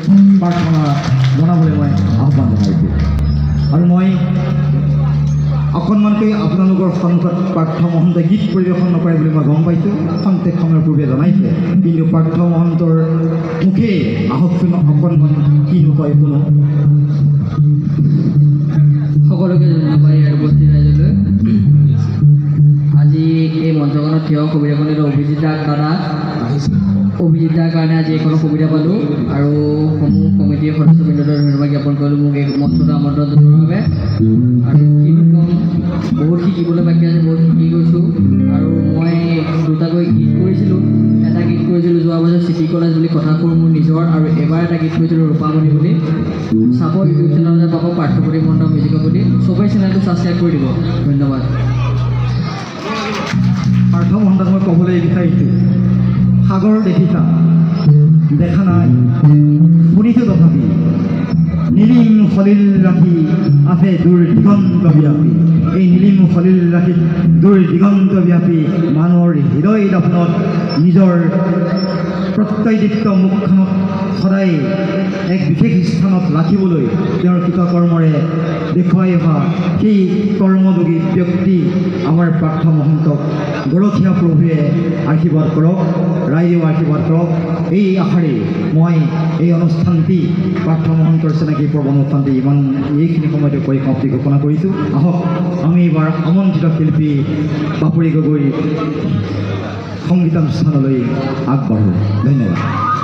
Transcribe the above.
প্ৰাৰ্থনা জনাবলৈ মই আহ্বান জনাইছোঁ। আৰু মই অকণমানকৈ আপোনালোকৰ সন্মুখত পাৰ্থ মহন্তই গীত পৰিৱেশন নকৰে বুলি মই গম পাইছোঁ, খন্তেক সময়ৰ পূৰ্বে জনাইছে, কিন্তু পাৰ্থ মহন্তৰ মুখেই আহকচোন অকণমান কিনো কয় শুনো। সকলোকে ধন্যবাদ ইয়াৰ উপস্থিত ৰাইজলৈ। আজি এই মঞ্চখনত থিয় সুবিধা পালোঁ অভিজিতা দাদা, অভিজিতাৰ কাৰণে আজি এইখনৰ সুবিধা পালোঁ আৰু সমূহ কমিটিৰ সদস্যবৃন্দলৈ ধন্যবাদ জ্ঞাপন কৰিলোঁ মোক এই মঞ্চটো আমন্ত্ৰণ জনোৱাৰ বাবে। আৰু কিনো ক'ম, বহুত শিকিবলৈ বাকী আছে, বহুত শিকি গৈছোঁ। আৰু মই দুটাকৈ গীত কৰিছিলোঁ, এটা গীত কৰিছিলোঁ যোৱা বছৰ চিটি কলেজ বুলি কথাবোৰ মোৰ নিজৰ, আৰু এবাৰ এটা গীত কৰিছিলোঁ ৰূপামণি বুলি। চাব ইউটিউব চেনেলতে পাব পাৰ্থপ্ৰতিম মহন্ত মিউজিকৰ প্ৰতি, চবেই চেনেলটো ছাবস্ক্ৰাইব কৰি দিব। ধন্যবাদ। পাৰ্থ মহন্তক মই ক'বলৈ বিচাৰিছোঁ, সাগৰ দেখিছা, দেখা নাই, শুনিছোঁ তথাপি, নীলিম সলিল ৰাশি আছে দূৰ দিগন্ত ব্যাপী। এই নীলিম সলিল ৰাশিত দূৰ দিগন্ত ব্যাপী মানুহৰ হৃদয় দফনত নিজৰ প্ৰত্যয়দীপ্ত মুখখনক সদায় এক বিশেষ স্থানত ৰাখিবলৈ তেওঁৰ কৃতকৰ্মৰে দেখুৱাই অহা সেই কৰ্মযোগী ব্যক্তি আমাৰ পাৰ্থ মহন্তক গৰখীয়া প্ৰভুৱে আশীৰ্বাদ কৰক, ৰাইজেও আশীৰ্বাদ কৰক। এই আশাৰে মই এই অনুষ্ঠানটি পাৰ্থ মহন্তৰ চিনাকি পৰ্ব অনুষ্ঠানটি এইখিনি সময়তে কৈ সমাপ্তি ঘোষণা কৰিছোঁ। আহক আমি এইবাৰ আমন্ত্ৰিত শিল্পী বাপুৰি গগৈৰ সংগীতানুষ্ঠানলৈ আগবাঢ়োঁ। ধন্যবাদ।